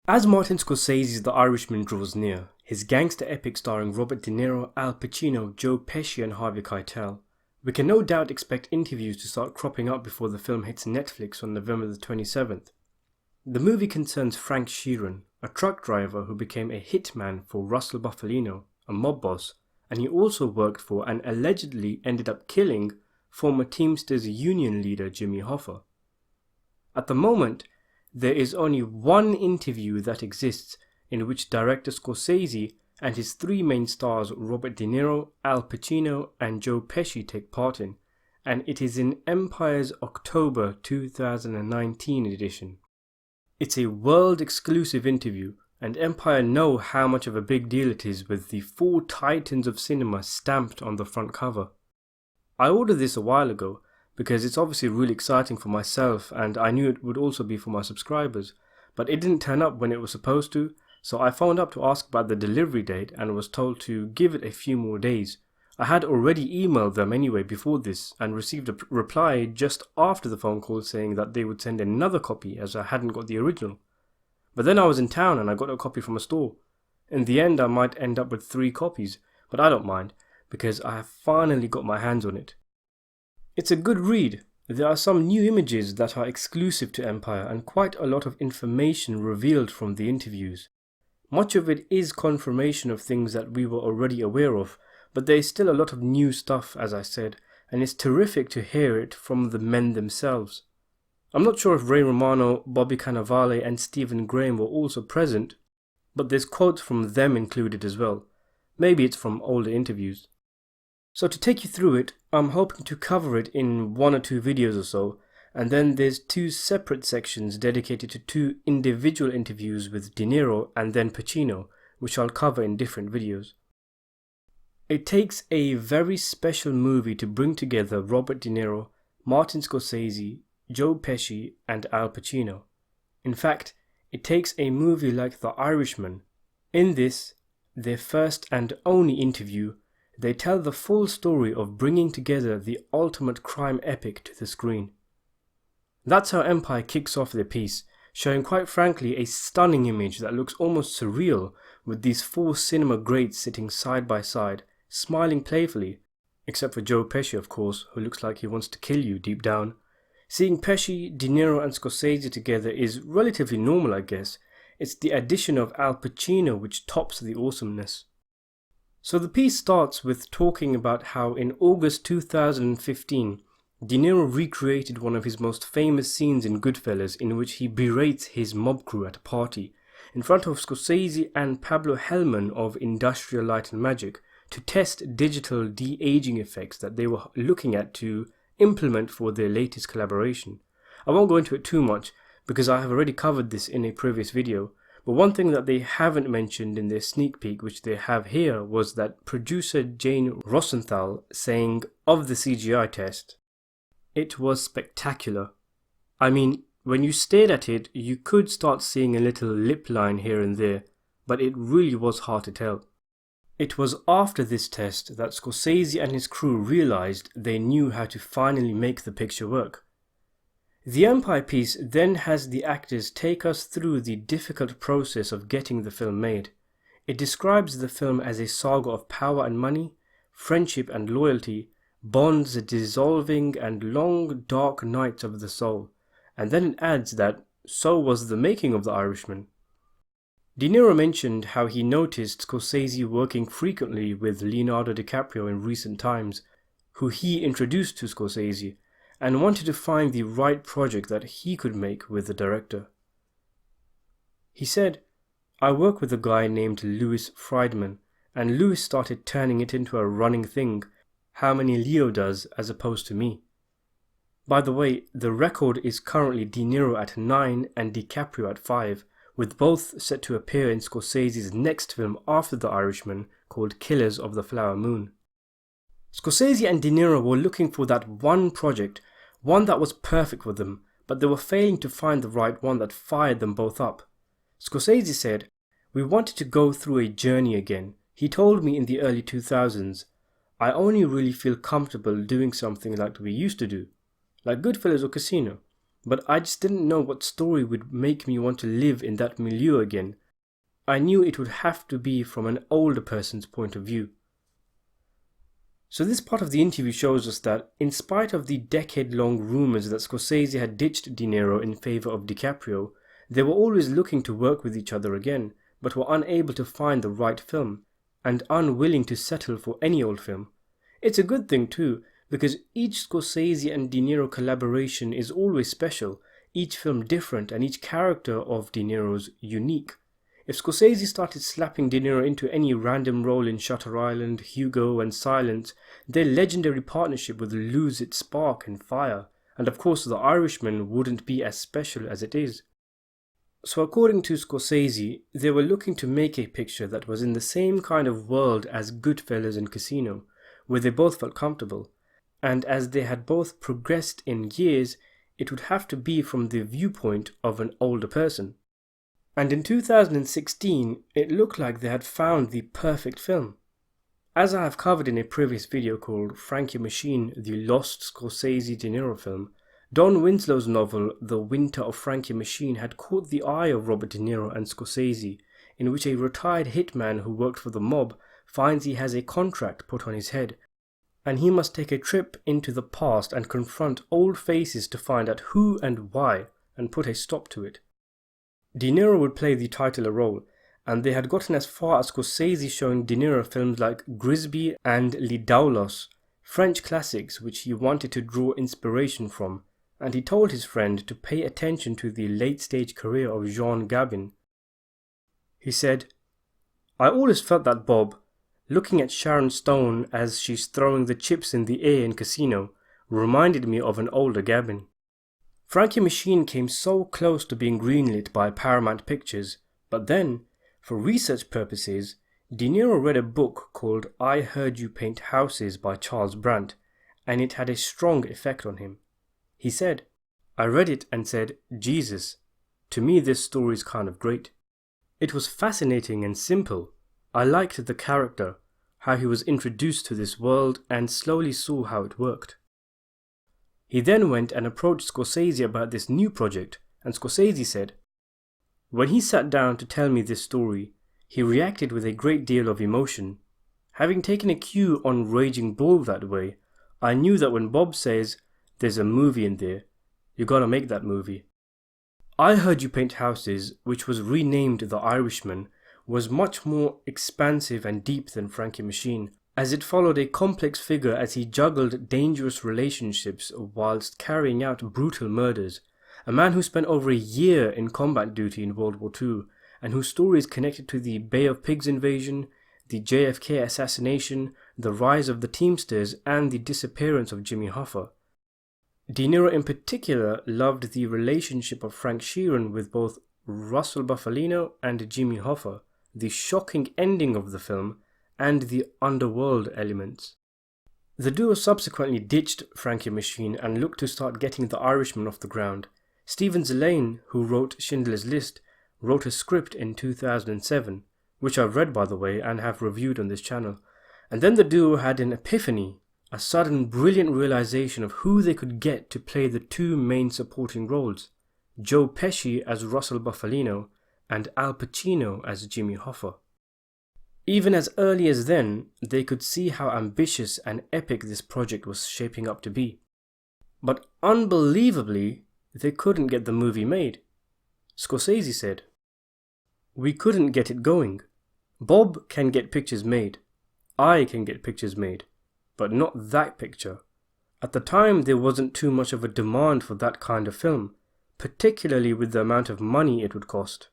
As Martin Scorsese's The Irishman draws near, his gangster epic starring Robert De Niro, Al Pacino, Joe Pesci and Harvey Keitel, we can no doubt expect interviews to start cropping up before the film hits Netflix on November the 27th. The movie concerns Frank Sheeran, a truck driver who became a hitman for Russell Bufalino, a mob boss, and he also worked for and allegedly ended up killing former Teamsters union leader Jimmy Hoffa. At the moment, there is only one interview that exists in which director Scorsese and his three main stars Robert De Niro, Al Pacino and Joe Pesci take part in, and it is in Empire's October 2019 edition. It's a world exclusive interview, and Empire know how much of a big deal it is with the 4 titans of cinema stamped on the front cover. I ordered this a while ago because it's obviously really exciting for myself, and I knew it would also be for my subscribers, but it didn't turn up when it was supposed to, so I phoned up to ask about the delivery date and was told to give it a few more days. I had already emailed them anyway before this and received a reply just after the phone call saying that they would send another copy as I hadn't got the original. But then I was in town and I got a copy from a store. In the end I might end up with 3 copies, but I don't mind because I have finally got my hands on it. It's a good read. There are some new images that are exclusive to Empire and quite a lot of information revealed from the interviews. Much of it is confirmation of things that we were already aware of, but there is still a lot of new stuff, as I said, and it's terrific to hear it from the men themselves. I'm not sure if Ray Romano, Bobby Cannavale and Stephen Graham were also present, but there's quotes from them included as well. Maybe it's from older interviews. So to take you through it, I'm hoping to cover it in 1 or 2 videos or so, and then there's 2 separate sections dedicated to 2 individual interviews with De Niro and then Pacino, which I'll cover in different videos. It takes a very special movie to bring together Robert De Niro, Martin Scorsese, Joe Pesci and Al Pacino. In fact, it takes a movie like The Irishman. In this, their first and only interview, they tell the full story of bringing together the ultimate crime epic to the screen. That's how Empire kicks off their piece, showing quite frankly a stunning image that looks almost surreal with these 4 cinema greats sitting side by side, smiling playfully, except for Joe Pesci of course, who looks like he wants to kill you deep down. Seeing Pesci, De Niro and Scorsese together is relatively normal I guess. It's the addition of Al Pacino which tops the awesomeness. So the piece starts with talking about how in August 2015, De Niro recreated one of his most famous scenes in Goodfellas in which he berates his mob crew at a party in front of Scorsese and Pablo Hellman of Industrial Light and Magic to test digital de-aging effects that they were looking at to implement for their latest collaboration. I won't go into it too much because I have already covered this in a previous video, but one thing that they haven't mentioned in their sneak peek, which they have here, was that producer Jane Rosenthal saying of the CGI test, "It was spectacular. I mean, when you stared at it, you could start seeing a little lip line here and there, but it really was hard to tell." It was after this test that Scorsese and his crew realized they knew how to finally make the picture work. The Empire piece then has the actors take us through the difficult process of getting the film made. It describes the film as a saga of power and money, friendship and loyalty, bonds dissolving and long dark nights of the soul, and then it adds that so was the making of The Irishman. De Niro mentioned how he noticed Scorsese working frequently with Leonardo DiCaprio in recent times, who he introduced to Scorsese, and wanted to find the right project that he could make with the director. He said, "I work with a guy named Louis Friedman, and Louis started turning it into a running thing, how many Leo does as opposed to me." By the way, the record is currently De Niro at 9 and DiCaprio at 5, with both set to appear in Scorsese's next film after The Irishman called Killers of the Flower Moon. Scorsese and De Niro were looking for that one project, one that was perfect for them, but they were failing to find the right one that fired them both up. Scorsese said, "We wanted to go through a journey again. He told me in the early 2000s, I only really feel comfortable doing something like we used to do, like Goodfellas or Casino. but I just didn't know what story would make me want to live in that milieu again. I knew it would have to be from an older person's point of view. So this part of the interview shows us that, in spite of the decade-long rumours that Scorsese had ditched De Niro in favour of DiCaprio, they were always looking to work with each other again, but were unable to find the right film, and unwilling to settle for any old film. It's a good thing too, because each Scorsese and De Niro collaboration is always special, each film different, and each character of De Niro's unique. If Scorsese started slapping De Niro into any random role in Shutter Island, Hugo and Silence, their legendary partnership would lose its spark and fire, and of course The Irishman wouldn't be as special as it is. So according to Scorsese, they were looking to make a picture that was in the same kind of world as Goodfellas and Casino, where they both felt comfortable, and as they had both progressed in years, it would have to be from the viewpoint of an older person. And in 2016, it looked like they had found the perfect film. As I have covered in a previous video called Frankie Machine, the Lost Scorsese De Niro film, Don Winslow's novel The Winter of Frankie Machine had caught the eye of Robert De Niro and Scorsese, in which a retired hitman who worked for the mob finds he has a contract put on his head, and he must take a trip into the past and confront old faces to find out who and why, and put a stop to it. De Niro would play the titular role, and they had gotten as far as Scorsese showing De Niro films like Grisby and Les Doulos, French classics which he wanted to draw inspiration from, and he told his friend to pay attention to the late-stage career of Jean Gabin. He said, "I always felt that Bob, looking at Sharon Stone as she's throwing the chips in the air in Casino, reminded me of an older Gabin." Frankie Machine came so close to being greenlit by Paramount Pictures, but then, for research purposes, De Niro read a book called I Heard You Paint Houses by Charles Brandt, and it had a strong effect on him. He said, "I read it and said, Jesus, to me this story is kind of great. It was fascinating and simple. I liked the character, how he was introduced to this world, and slowly saw how it worked." He then went and approached Scorsese about this new project, and Scorsese said, "When he sat down to tell me this story, he reacted with a great deal of emotion. Having taken a cue on Raging Bull that way, I knew that when Bob says, 'There's a movie in there, you gotta make that movie.' I Heard You Paint Houses, which was renamed The Irishman, was much more expansive and deep than Frankie Machine, as it followed a complex figure as he juggled dangerous relationships whilst carrying out brutal murders, a man who spent over a year in combat duty in World War II, and whose story is connected to the Bay of Pigs invasion, the JFK assassination, the rise of the Teamsters, and the disappearance of Jimmy Hoffa. De Niro in particular loved the relationship of Frank Sheeran with both Russell Bufalino and Jimmy Hoffa, the shocking ending of the film, and the underworld elements. The duo subsequently ditched Frankie Machine and looked to start getting The Irishman off the ground. Stephen Zillane, who wrote Schindler's List, wrote a script in 2007, which I've read by the way and have reviewed on this channel, and then the duo had an epiphany, a sudden brilliant realization of who they could get to play the two main supporting roles, Joe Pesci as Russell Bufalino and Al Pacino as Jimmy Hoffa. Even as early as then, they could see how ambitious and epic this project was shaping up to be. But unbelievably, they couldn't get the movie made. Scorsese said, "We couldn't get it going. Bob can get pictures made. I can get pictures made. But not that picture. At the time, there wasn't too much of a demand for that kind of film, particularly with the amount of money it would cost."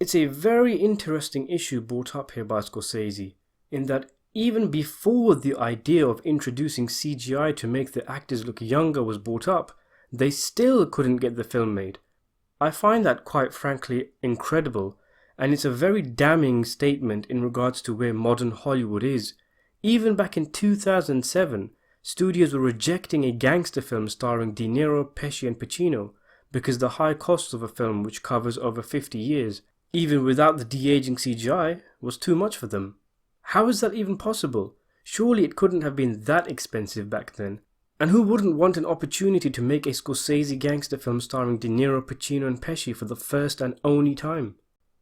It's a very interesting issue brought up here by Scorsese, in that even before the idea of introducing CGI to make the actors look younger was brought up, they still couldn't get the film made. I find that quite frankly incredible, and it's a very damning statement in regards to where modern Hollywood is. Even back in 2007, studios were rejecting a gangster film starring De Niro, Pesci and Pacino because the high costs of a film which covers over 50 years, even without the de-aging CGI, was too much for them. How is that even possible? Surely it couldn't have been that expensive back then. And who wouldn't want an opportunity to make a Scorsese gangster film starring De Niro, Pacino and Pesci for the first and only time?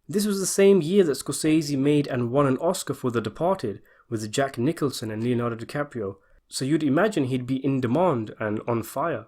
This was the same year that Scorsese made and won an Oscar for The Departed with Jack Nicholson and Leonardo DiCaprio, so you'd imagine he'd be in demand and on fire.